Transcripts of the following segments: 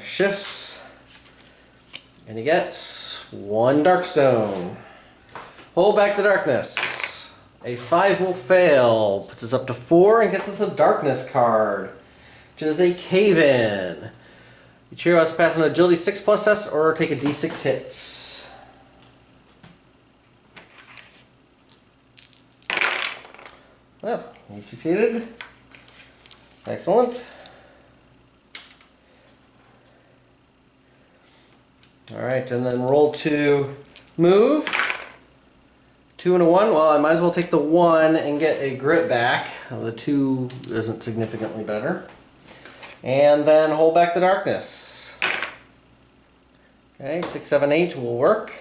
Shifts, and he gets 1 Darkstone. Hold back the darkness. A 5 will fail, puts us up to 4 and gets us a darkness card, which is a Cave-In. Each hero has to pass an agility 6+ test or take a d6 hits. Well, he succeeded. Excellent. Alright, and then roll to move. 2 and a 1. Well, I might as well take the 1 and get a grit back. The 2 isn't significantly better. And then hold back the darkness. Okay, 6, 7, 8 will work.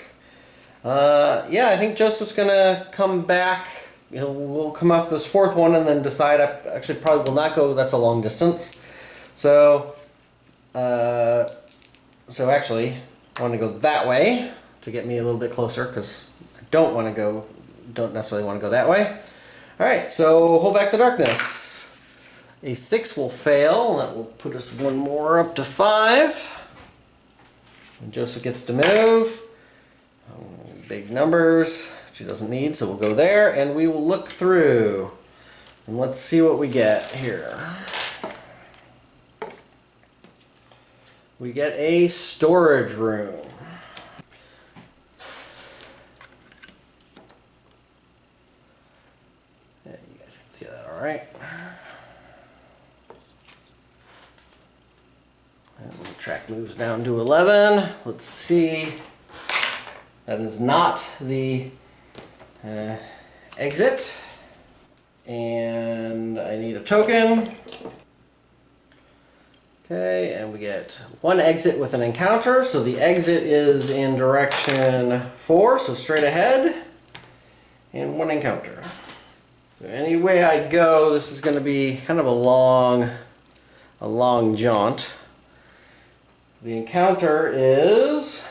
Yeah, I think Joseph's gonna come back. We'll come off this 4th one and then decide. I actually probably will not go. That's a long distance. So actually, I want to go that way to get me a little bit closer because I don't necessarily want to go that way. All right, so hold back the darkness. A 6 will fail. That will put us 1 more up to 5. And Joseph gets to move. Big numbers, which he doesn't need, so we'll go there and we will look through. And let's see what we get here. We get a storage room. Yeah, you guys can see that all right. And the track moves down to 11. Let's see. That is not the exit. And I need a token. Okay, and we get 1 exit with an encounter. So the exit is in direction 4, so straight ahead. And 1 encounter. So any way I go, this is going to be kind of a long jaunt. The encounter is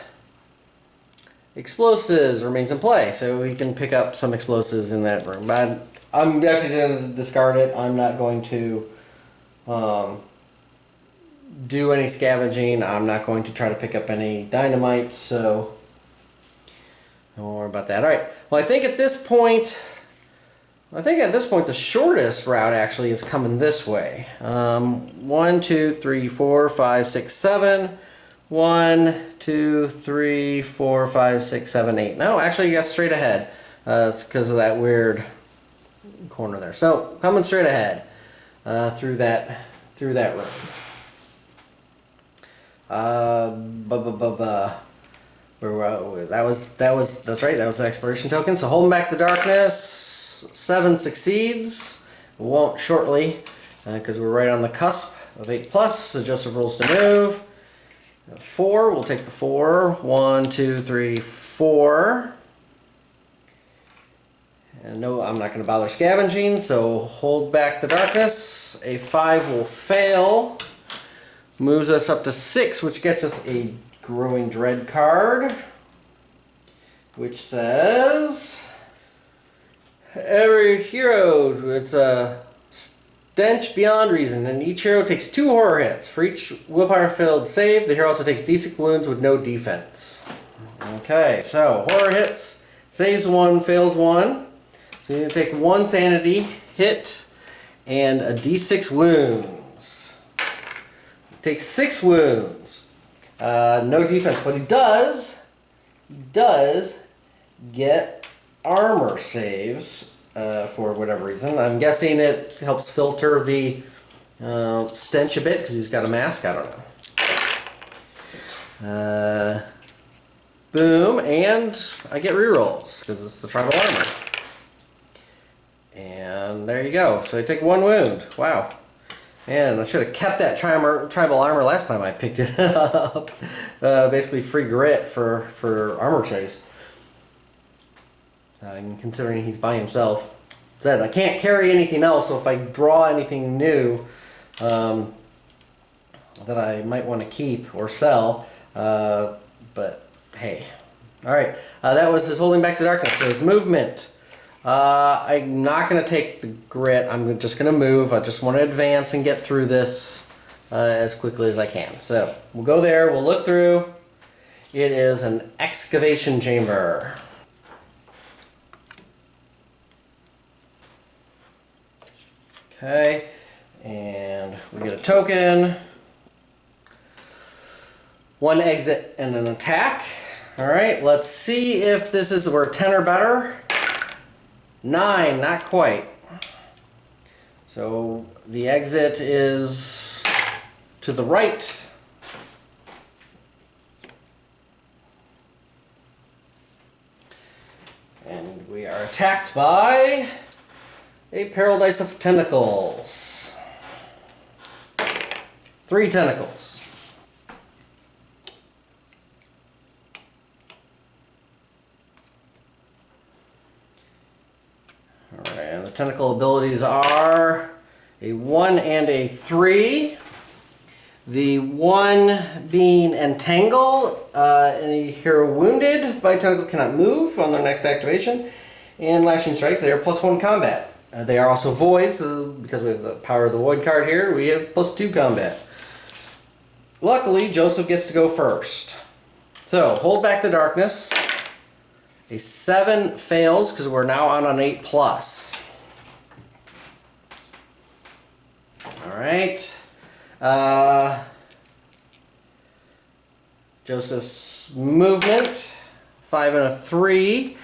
explosives remains in play, so we can pick up some explosives in that room. But I'm actually going to discard it. I'm not going to do any scavenging. I'm not going to try to pick up any dynamite, so don't worry about that. All right. Well, I think at this point the shortest route actually is coming this way. 1, 2, 3, 4, 5, 6, 7. 1, 2, 3, 4, 5, 6, 7, 8. No, actually, you got straight ahead. It's because of that weird corner there. So coming straight ahead through that room. That's right. That was the expiration token. So holding back the darkness. 7 succeeds. Won't shortly because we're right on the cusp of 8+. So Joseph rolls to move. 4. We'll take the 4. 1, 2, 3, 4. And no, I'm not going to bother scavenging. So hold back the darkness. A 5 will fail. Moves us up to 6, which gets us a Growing Dread card, which says every hero, it's a stench beyond reason, and each hero takes 2 horror hits. For each willpower filled save, the hero also takes d6 wounds with no defense. Okay, so horror hits, saves 1, fails 1. So you need to take 1 sanity hit and a d6 wounds. Takes 6 wounds. No defense, but he does get armor saves for whatever reason. I'm guessing it helps filter the stench a bit because he's got a mask. I don't know. Boom, and I get rerolls because it's the tribal armor. And there you go. So I take 1 wound. Wow. Man, I should have kept that tribal armor last time I picked it up. Basically free grit for armor saves. And considering he's by himself. Said I can't carry anything else, so if I draw anything new that I might want to keep or sell, but hey. Alright, that was his holding back the darkness. So his movement. I'm not going to take the grit. I'm just going to move. I just want to advance and get through this as quickly as I can. So we'll go there, we'll look through. It is an excavation chamber. Okay, and we get a token, one exit and an attack. All right, let's see if this is, we're 10 or better. 9, not quite. So the exit is to the right. And we are attacked by a Paradise of Tentacles. 3 tentacles. Alright, and the tentacle abilities are a 1 and a 3. The 1 being Entangle, any hero wounded by tentacle cannot move on their next activation. And Lashing Strike, they are +1 combat. They are also void, so because we have the power of the void card here, we have +2 combat. Luckily, Joseph gets to go first. So, hold back the darkness. A 7 fails because we're now on an 8+. Alright. Joseph's movement, 5 and a 3.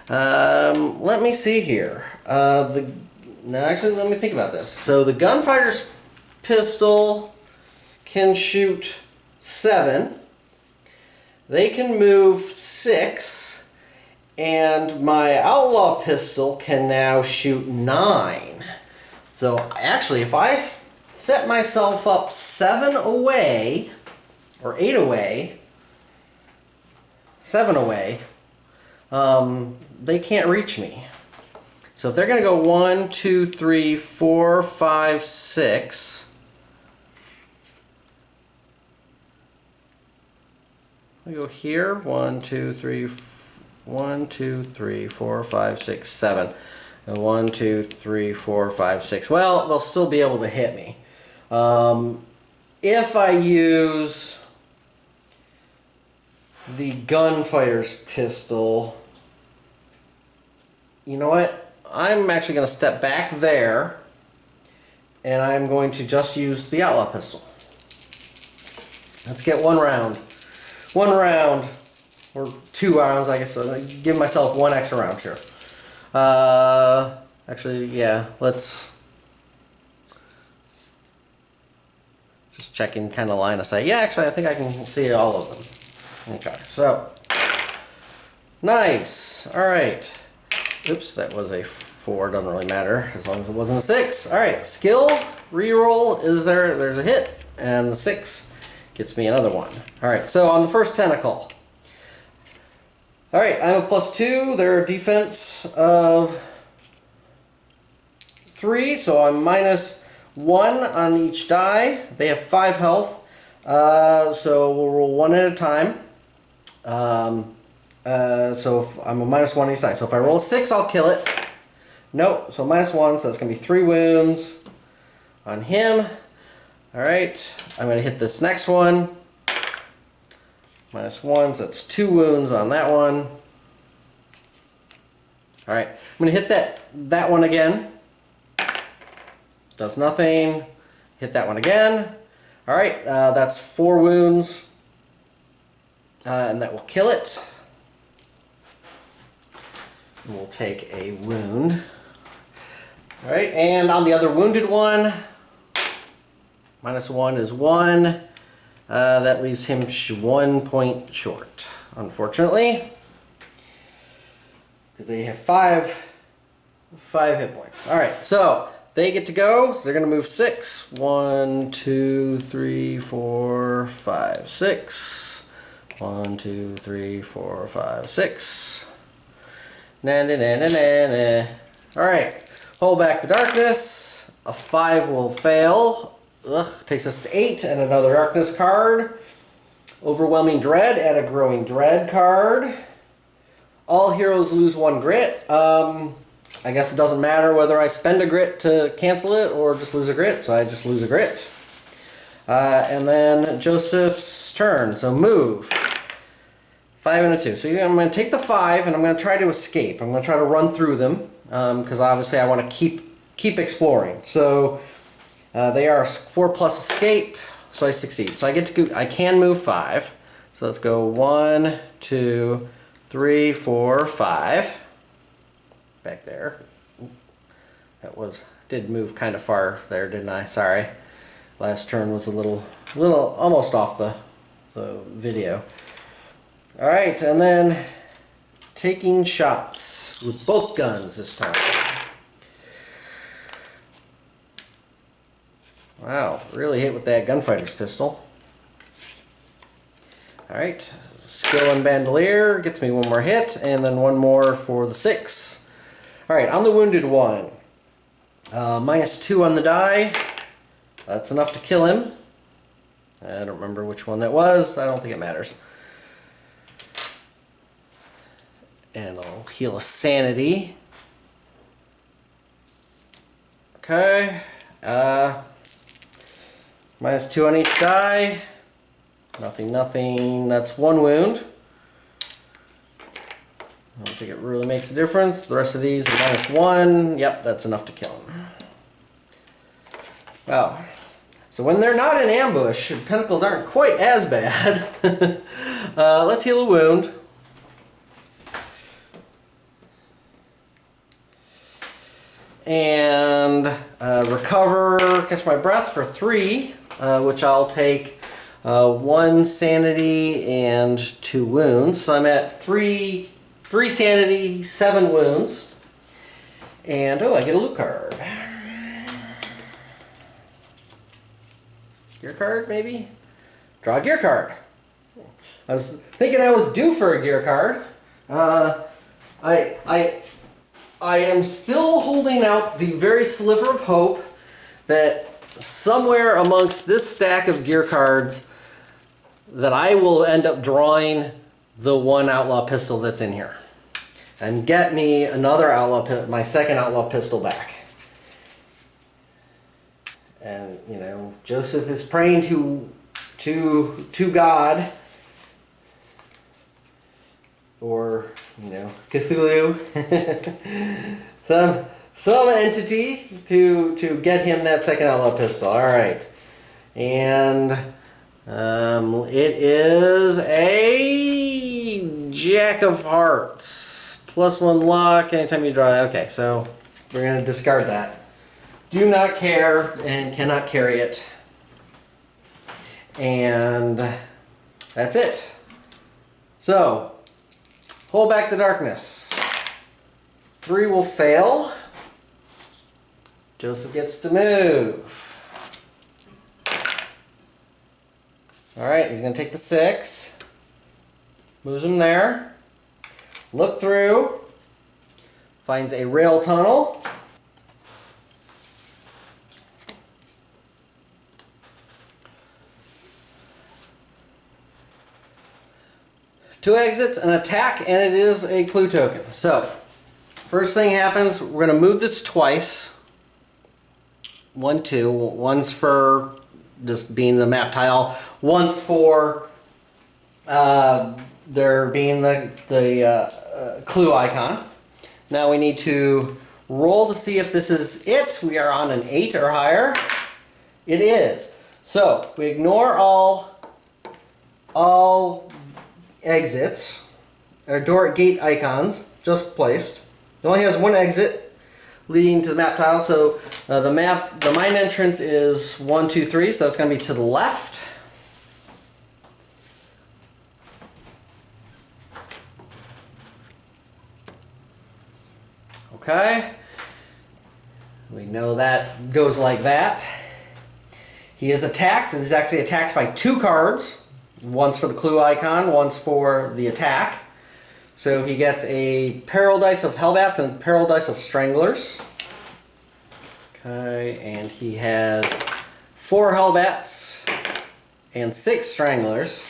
Let me see here. Actually, let me think about this. So the gunfighter's pistol can shoot 7. They can move 6. And my outlaw pistol can now shoot 9. So actually, if I set myself up 7 away, or 8 away, 7 away, they can't reach me. So if they're going to go 1, 2, 3, 4, 5, 6. I go here, 1, 2, 3, 1, 2, 3, 4, 5, 6, 7. And 1, 2, 3, 4, 5, 6. Well, they'll still be able to hit me. If I use the gunfighter's pistol, you know what? I'm actually going to step back there, and I'm going to just use the outlaw pistol. Let's get 1 round. 1 round, or 2 rounds, I guess. I'll give myself 1 extra round here. Actually, yeah, let's just check in kind of line of sight. Yeah, actually, I think I can see all of them. Okay, so nice. All right. Oops, that was a 4. Doesn't really matter as long as it wasn't a 6. All right, skill reroll is there. There's a hit, and the 6 gets me another 1. All right, so on the first tentacle. All right, I'm a +2. Their defense of 3, so I'm -1 on each die. They have 5 health, so we'll roll 1 at a time. So if I'm a -1 each die. So if I roll a 6, I'll kill it. Nope, so -1, so that's going to be 3 wounds on him. All right, I'm going to hit this next one. -1, so that's 2 wounds on that one. All right, I'm going to hit that one again. Does nothing. Hit that one again. All right, that's 4 wounds, and that will kill it. And we'll take a wound. All right, and on the other wounded one, -1 is 1. That leaves him 1 point short, unfortunately, because they have 5 hit points. All right, so they get to go. So they're going to move 6. 1, 2, 3, 4, 5, 6. 1, 2, 3, 4, 5, 6. Na na na na na na. All right, hold back the darkness. A 5 will fail. Ugh, takes us to 8 and another darkness card. Overwhelming Dread, add a Growing Dread card. All heroes lose 1 grit. I guess it doesn't matter whether I spend a grit to cancel it or just lose a grit, so I just lose a grit. And then Joseph's turn, so move. 5 and a 2. So I'm going to take the 5 and I'm going to try to escape. I'm going to try to run through them because obviously I want to keep exploring. So they are 4 plus escape, so I succeed. So I can move 5. So let's go 1, 2, 3, 4, 5. Back there. Did move kind of far there, didn't I? Sorry. Last turn was a little almost off the video. All right, and then taking shots with both guns this time. Wow, really hit with that gunfighter's pistol. All right, skill and bandolier gets me 1 more hit, and then 1 more for the 6. All right, on the wounded one, -2 on the die. That's enough to kill him. I don't remember which one that was. I don't think it matters. And I'll heal a sanity. Okay. -2 on each die. Nothing. That's 1 wound. I don't think it really makes a difference. The rest of these are -1. Yep, that's enough to kill him. Wow. So when they're not in ambush, tentacles aren't quite as bad. Let's heal a wound. And recover, catch my breath for 3, which I'll take 1 sanity and 2 wounds. So I'm at 3 sanity, 7 wounds. And oh, I get a loot card. Gear card, maybe? Draw a gear card. I was thinking I was due for a gear card. I am still holding out the very sliver of hope that somewhere amongst this stack of gear cards that I will end up drawing the 1 outlaw pistol that's in here and get me another my second outlaw pistol back. And you know, Joseph is praying to God, or you know, Cthulhu, some entity to get him that second outlaw pistol. All right, and it is a Jack of Hearts, +1 luck anytime you draw. Okay, so we're gonna discard that. Do not care and cannot carry it. And that's it. So, hold back the darkness. 3 will fail. Joseph gets to move. Alright, he's going to take the 6. Moves him there. Look through. Finds a rail tunnel. Two exits, an attack, and it is a clue token. So, first thing happens, we're going to move this twice. 1, 2. One's for just being the map tile. One's for there being the clue icon. Now we need to roll to see if this is it. We are on an 8 or higher. It is. So, we ignore all exits, or door gate icons, just placed. It only has 1 exit leading to the map tile, so the mine entrance is 1, 2, 3, so that's going to be to the left. Okay. We know that goes like that. He is attacked. He's actually attacked by 2 cards. One's for the clue icon, one's for the attack. So he gets a peril dice of Hellbats and peril dice of Stranglers. Okay, and he has 4 Hellbats and 6 Stranglers.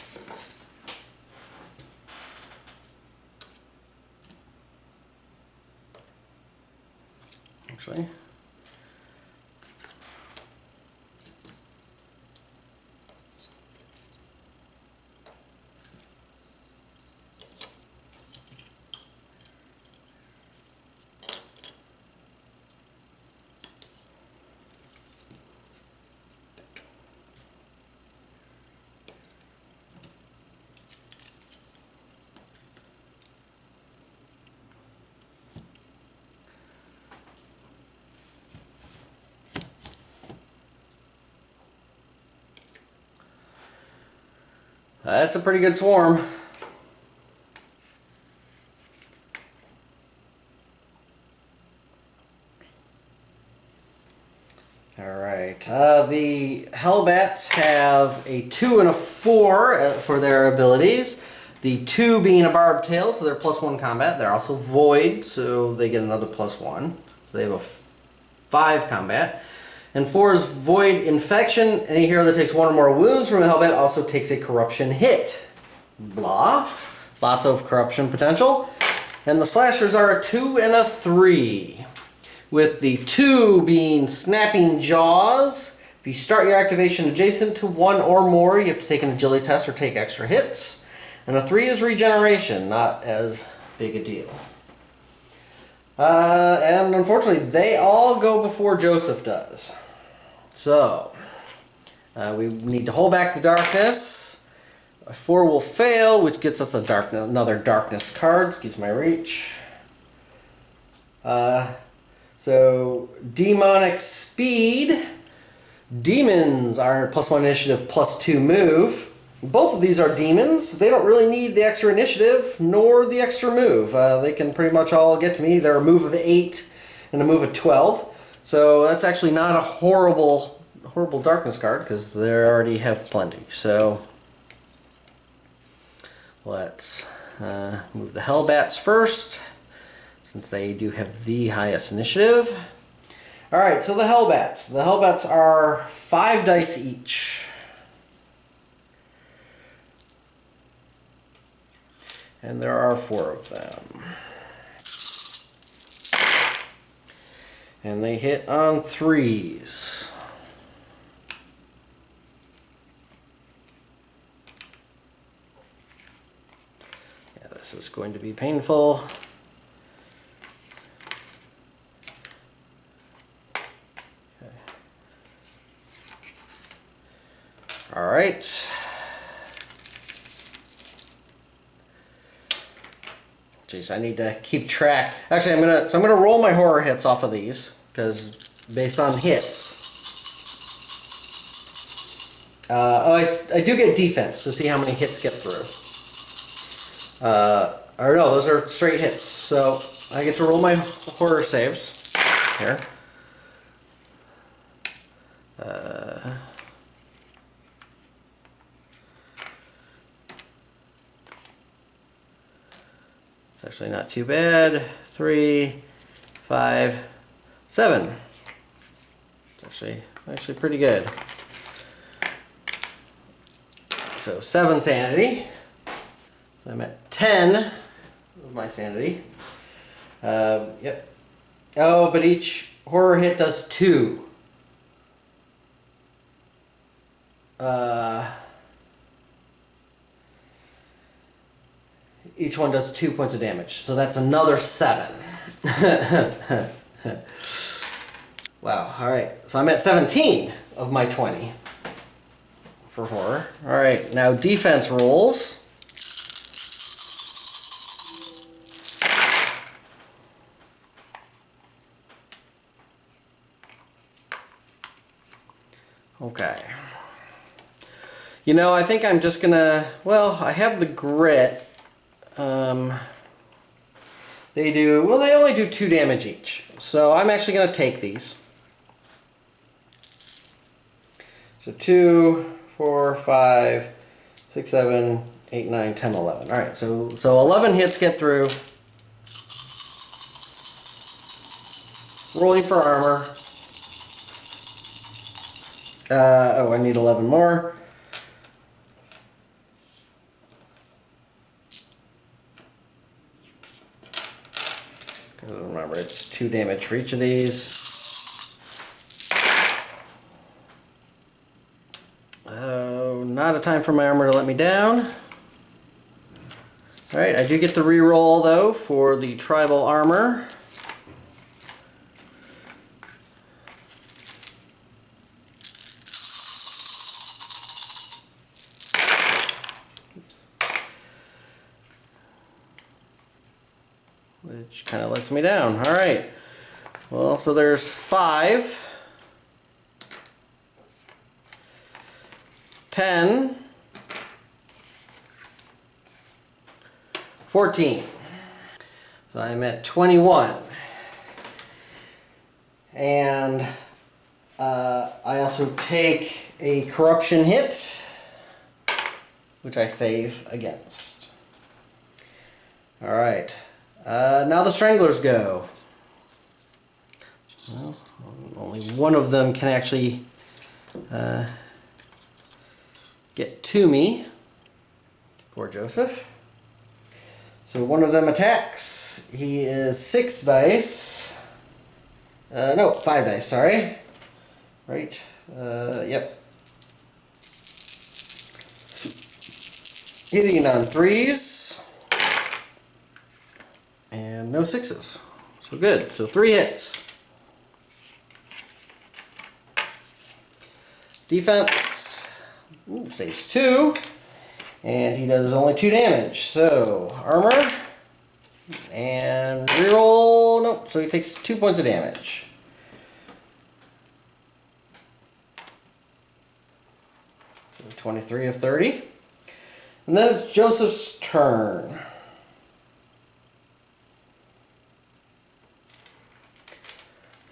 Actually, That's a pretty good swarm. Alright, the Hellbats have a 2 and a 4 for their abilities. The 2 being a barbed tail, so they're +1 combat. They're also void, so they get another +1. So they have a 5 combat. And 4 is void infection. Any hero that takes 1 or more wounds from a Hellbat also takes a corruption hit. Blah. Lots of corruption potential. And the slashers are a 2 and a 3. With the 2 being Snapping Jaws. If you start your activation adjacent to 1 or more, you have to take an agility test or take extra hits. And a 3 is regeneration, not as big a deal. And unfortunately, they all go before Joseph does. So, we need to hold back the darkness. A 4 will fail, which gets us another darkness card. Excuse my reach. So, demonic speed. Demons are +1 initiative, +2 move. Both of these are demons. They don't really need the extra initiative nor the extra move. They can pretty much all get to me. They're a move of 8 and a move of 12. So that's actually not a horrible darkness card because they already have plenty. So let's move the Hellbats first, since they do have the highest initiative. Alright, so the Hellbats. The Hellbats are 5 dice each. And there are 4 of them. And they hit on 3s. Yeah, this is going to be painful. Okay. All right. Jeez, I need to keep track. Actually, I'm gonna roll my horror hits off of these because based on hits. I do get defense to see how many hits get through. Or no, those are straight hits. So I get to roll my horror saves here. It's actually not too bad. 3, 5, 7. It's actually pretty good. So 7 sanity. So I'm at 10 of my sanity. Yep. Oh, but each horror hit does 2. Each one does 2 points of damage, so that's another 7. Wow, alright. So I'm at 17 of my 20 for horror. Alright, now defense rolls. Okay. You know, I think I'm just gonna, well, I have the grit. They only do 2 damage each. So I'm actually going to take these. So 2, 4, 5, 6, 7, 8, 9, 10, 11. Alright, so 11 hits get through. Rolling for armor. I need 11 more. Remember, it's 2 damage for each of these. Oh, not a time for my armor to let me down. Alright, I do get the reroll though for the tribal armor. Which kind of lets me down. Alright. Well, so there's 5. 10. 14. So I'm at 21. And I also take a corruption hit, which I save against. Alright. Now the Stranglers go. Well, only one of them can actually get to me. Poor Joseph. So one of them attacks. He is 6 dice. No, 5 dice, sorry. Right. Yep. Hitting on 3s. And no 6s. So good. So 3 hits. Defense. Ooh, saves 2. And he does only 2 damage. So, armor. And reroll. Nope. So he takes 2 points of damage. So 23 of 30. And then it's Joseph's turn.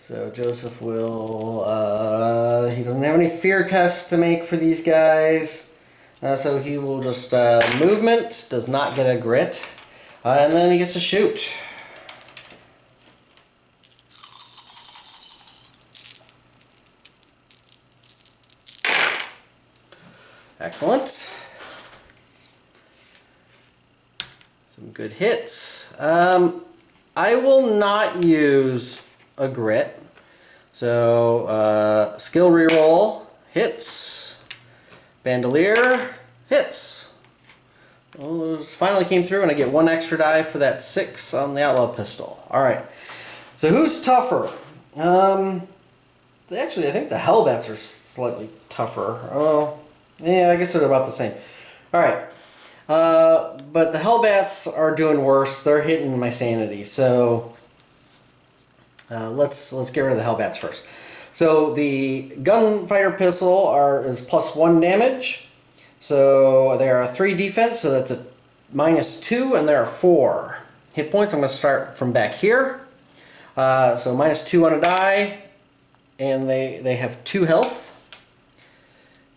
So Joseph will, he doesn't have any fear tests to make for these guys. So he will just, movement, does not get a grit. And then he gets to shoot. Excellent. Some good hits. I will not use a grit. So, skill reroll, hits. Bandolier, hits. Well, those finally came through, and I get 1 extra die for that 6 on the Outlaw pistol. Alright. So who's tougher? Actually, I think the Hellbats are slightly tougher. Oh, yeah, I guess they're about the same. Alright. But the Hellbats are doing worse. They're hitting my sanity. So let's get rid of the Hellbats first. So the gunfire pistol is +1 damage. So there are 3 defense, so that's a -2, and there are 4 hit points. I'm going to start from back here. So -2 on a die, and they have 2 health.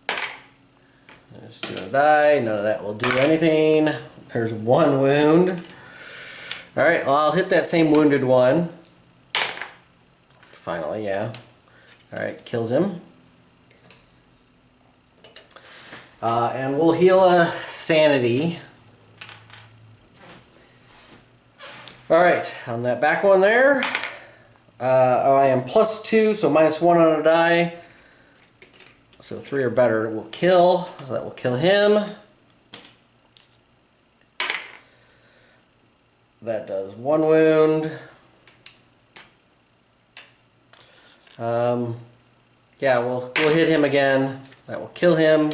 There's 2 on a die. None of that will do anything. There's 1 wound. All right, well, I'll hit that same wounded one. Finally, yeah. Alright, kills him. And we'll heal a sanity. Alright, on that back one there, I am +2, so -1 on a die. So 3 or better will kill, so that will kill him. That does 1 wound. Yeah, we'll hit him again. That will kill him.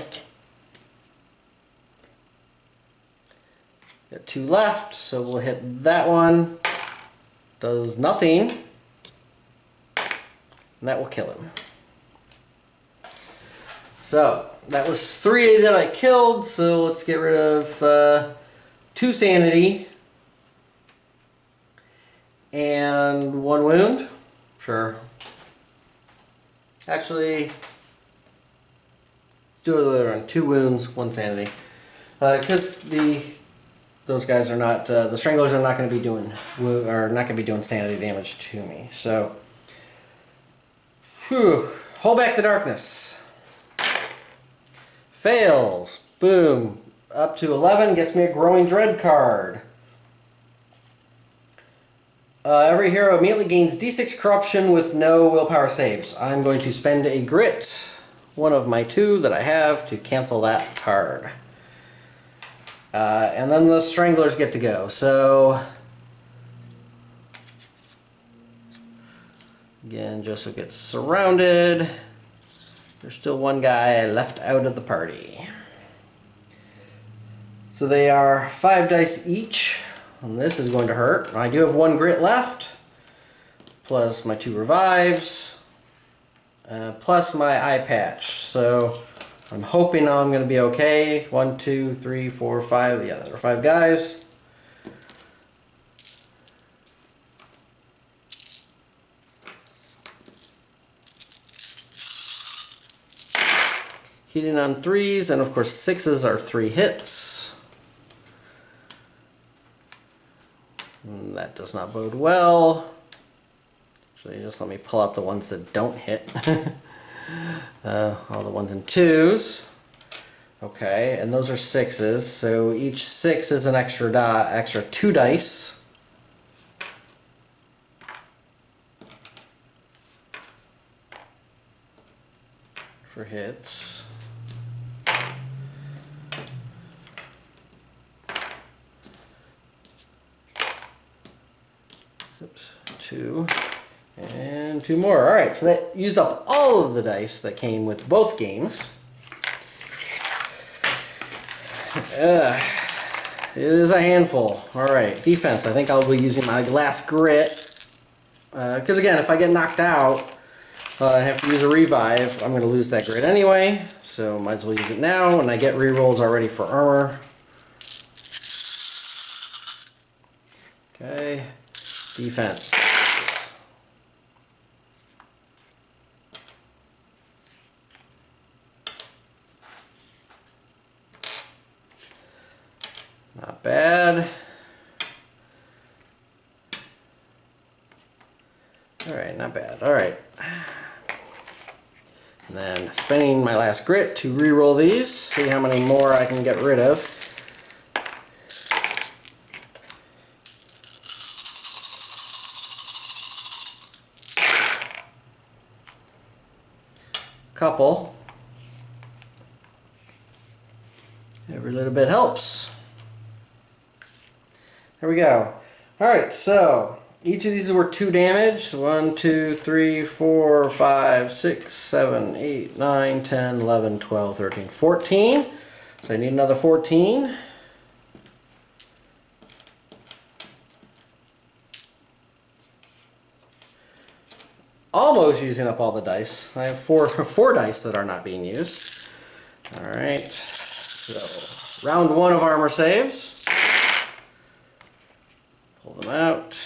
Got 2 left, so we'll hit that one. Does nothing. And that will kill him. So, that was 3 that I killed, so let's get rid of 2 sanity. And 1 wound. Sure. Actually, let's do it the other way around. 2 wounds, 1 sanity. Because those guys are not, the Stranglers are not going to be doing, sanity damage to me. So, whew, hold back the darkness. Fails. Boom. Up to 11 gets me a Growing Dread card. Every hero immediately gains D6 corruption with no willpower saves. I'm going to spend a grit, one of my 2 that I have, to cancel that card. And then the Stranglers get to go. So, again, Joseph gets surrounded. There's still 1 guy left out of the party. So they are 5 dice each. And this is going to hurt. I do have 1 grit left, plus my 2 revives, plus my eye patch. So I'm hoping I'm going to be okay. 1, 2, 3, 4, 5. Yeah, there are 5 guys. Hitting on 3s, and of course 6s are 3 hits. And that does not bode well. Actually, just let me pull out the ones that don't hit. All the 1s and 2s. Okay, and those are 6s, so each 6 is an extra 2 dice. For hits. Oops, 2. And 2 more. Alright, so that used up all of the dice that came with both games. It is a handful. Alright, defense. I think I'll be using my last grit. Because again, if I get knocked out, I have to use a revive. I'm going to lose that grit anyway, so might as well use it now. And I get rerolls already for armor. Okay, defense. Not bad. Alright, not bad. Alright. And then spending my last grit to re-roll these, see how many more I can get rid of. Couple. Every little bit helps. There we go. Alright, so each of these were 2 damage. 1, 2, 3, 4, 5, 6, 7, 8, 9, 10, 11, 12, 13, 14. So I need another 14. Almost using up all the dice. I have four dice that are not being used. Alright, so round 1 of armor saves. Pull them out.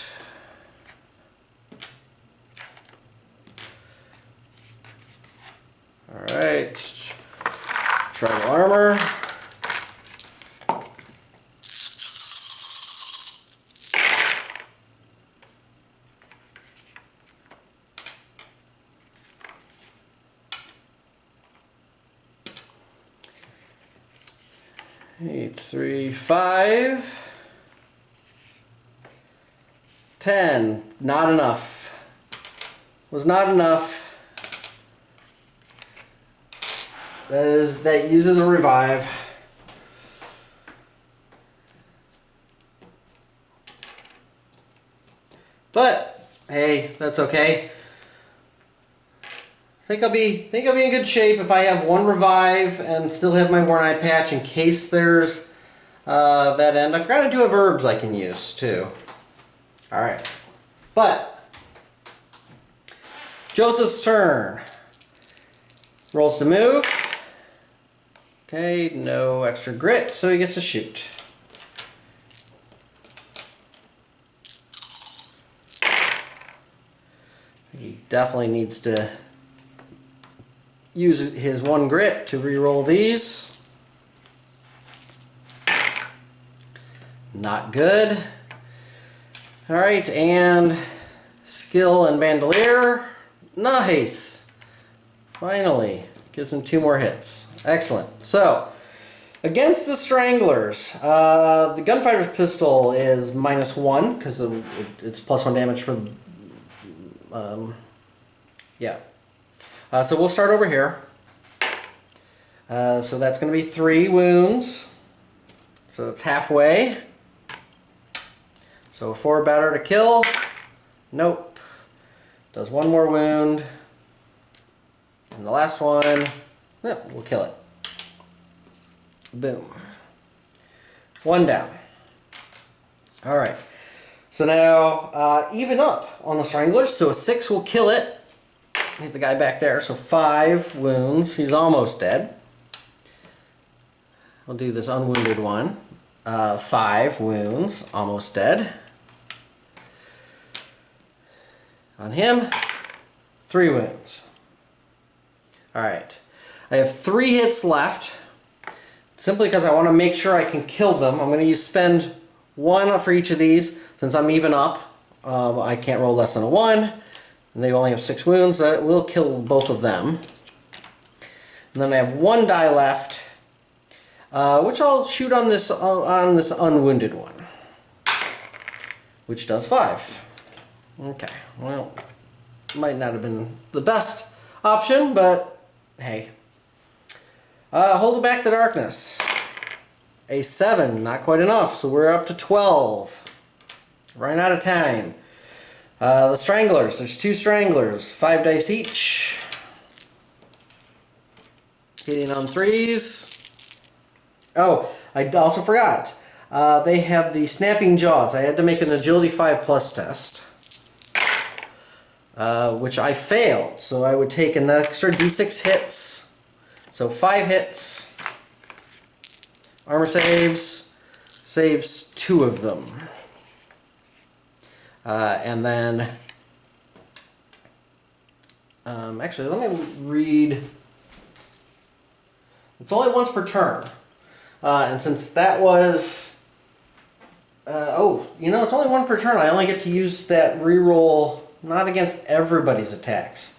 Alright, tribal armor. Eight, 3, 5. 10. Not enough. Was not enough. That uses a revive. But hey, that's okay. I think I'll be in good shape if I have 1 revive and still have my worn eye patch in case there's that end. I forgot I do have herbs I can use too. All right, but Joseph's turn. Rolls to move. Okay, no extra grit, so he gets to shoot. He definitely needs to use his 1 grit to re-roll these. Not good. Alright, and skill and bandolier. Nice! Finally, gives him 2 more hits. Excellent. So, against the Stranglers, the Gunfighter's Pistol is -1 because it's +1 damage for the... yeah. So we'll start over here. So that's going to be 3 wounds. So it's halfway. So 4 better to kill. Nope. Does 1 more wound. And the last one, yep, we'll kill it. Boom. 1 down. Alright. So now, even up on the Stranglers. So a 6 will kill it. Hit the guy back there. So 5 wounds. He's almost dead. We'll do this unwounded one. 5 wounds. Almost dead. On him, 3 wounds. Alright. I have 3 hits left. Simply because I want to make sure I can kill them. I'm going to spend 1 for each of these. Since I'm even up, I can't roll less than a 1. And they only have 6 wounds. That will kill both of them. And then I have 1 die left, which I'll shoot on this unwounded one, which does 5. Okay, well, might not have been the best option, but hey. Hold back the darkness. A 7, not quite enough, so we're up to 12. Running out of time. The Stranglers, there's 2 Stranglers, 5 dice each. Hitting on 3s. Oh, I also forgot. They have the Snapping Jaws. I had to make an Agility 5 plus test, which I failed. So I would take an extra d6 hits. So 5 hits. Armor saves 2 of them. And then, actually, let me read. It's only once per turn. And since that was, it's only 1 per turn. I only get to use that reroll, not against everybody's attacks.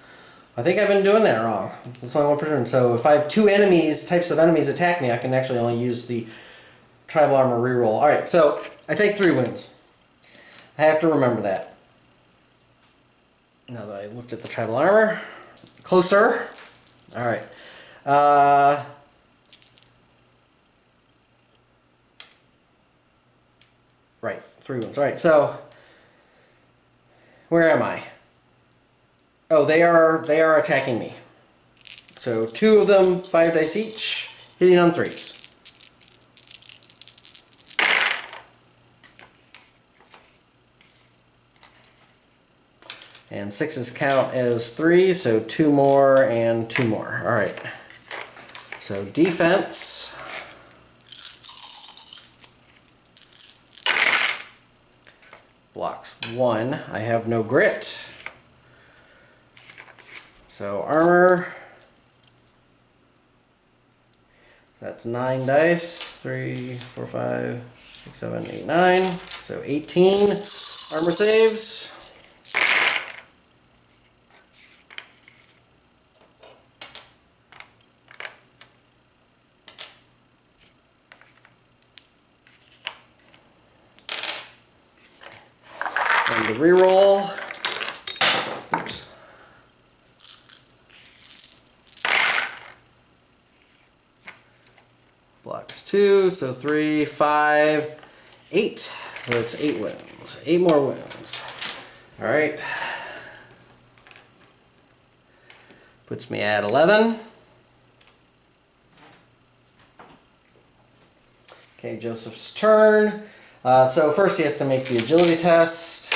I think I've been doing that wrong. It's only 1 per turn. So if I have 2 types of enemies attack me, I can actually only use the tribal armor reroll. All right, so I take 3 wounds. I have to remember that. Now that I looked at the tribal armor closer. All right. Right, 3 wounds. All right, so where am I? Oh, they are attacking me. So 2 of them, 5 dice each, hitting on 3s. And 6s count as 3, so 2 more and 2 more. All right. So defense. Blocks 1. I have no grit. So armor. So that's 9 dice. 3, 4, 5, 6, 7, 8, 9. So 18 armor saves. And the reroll. Oops. Blocks 2, so 3, 5, 8. So it's 8 wounds. 8 more wounds. All right. Puts me at 11. Okay, Joseph's turn. So first he has to make the agility test.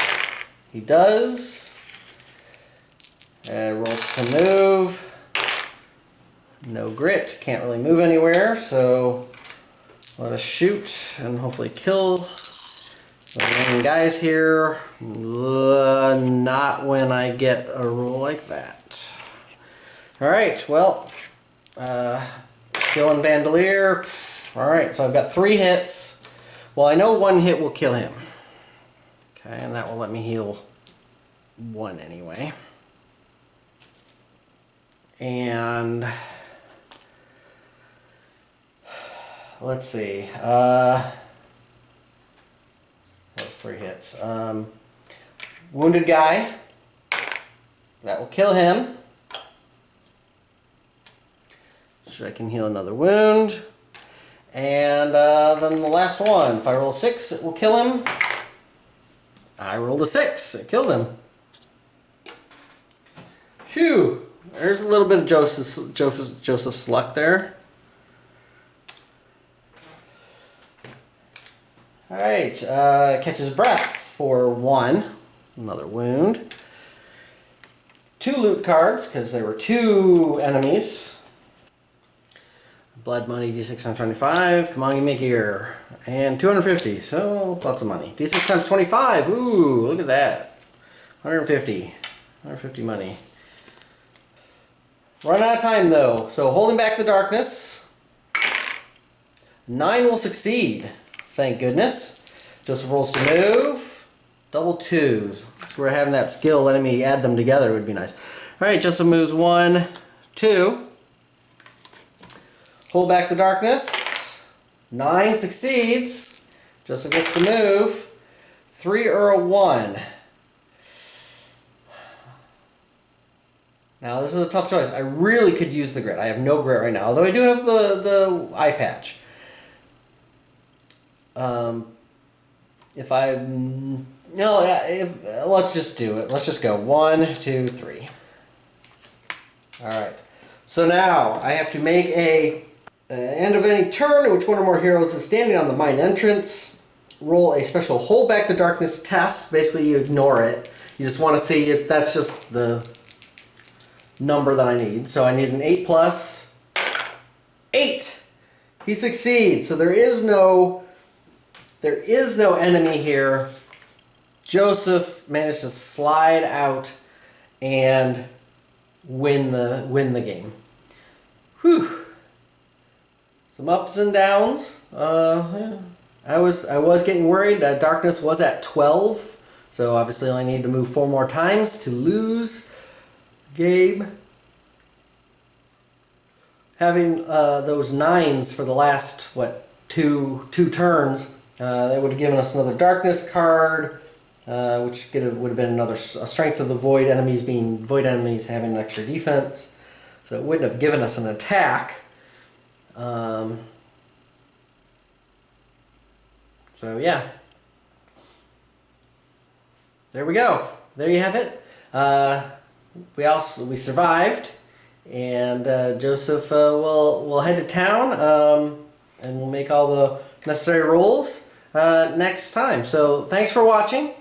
He does. Rolls to move. No grit. Can't really move anywhere, so let us shoot and hopefully kill the remaining guys here. Not when I get a roll like that. Alright, well, killing Bandolier. Alright, so I've got 3 hits. Well, I know 1 hit will kill him. Okay, and that will let me heal 1 anyway. And let's see. What's 3 hits? Wounded guy. That will kill him. So I can heal another wound. And then the last one. If I roll 6, it will kill him. I rolled a 6. It killed him. Phew. There's a little bit of Joseph's luck there. Alright. Catches breath for 1. Another wound. 2 loot cards, because there were 2 enemies. Blood money, d6 times 25. Come on, you make here. And 250, so lots of money. D6 times 25. Ooh, look at that. 150. 150 money. Run out of time though, so holding back the darkness. 9 will succeed. Thank goodness. Joseph rolls to move. Double 2s. So we're having that skill letting me add them together would be nice. Alright, Joseph moves 1, 2. Hold back the darkness. 9 succeeds. Joseph gets to move. 3 or a 1. Now this is a tough choice. I really could use the grit. I have no grit right now, although I do have the eye patch. If I no, if let's just do it. Let's just go 1, 2, 3. All right. So now I have to make a end of any turn in which one or more heroes is standing on the mine entrance. Roll a special hold back the darkness test. Basically, you ignore it. You just want to see if that's just the number that I need. So I need an 8 plus 8. He succeeds. So there is no enemy here. Joseph managed to slide out and win the game. Whew. Some ups and downs. Yeah. I was getting worried. Darkness was at 12, so obviously I need to move 4 more times to lose the game. Having those 9s for the last two turns, that would have given us another darkness card, which would have been another strength of the void enemies, being void enemies having an extra defense, so it wouldn't have given us an attack. So yeah, there we go. There you have it. We survived, and Joseph will head to town, and we'll make all the necessary rolls next time. So thanks for watching.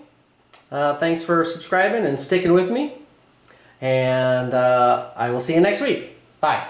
Thanks for subscribing and sticking with me, and I will see you next week. Bye.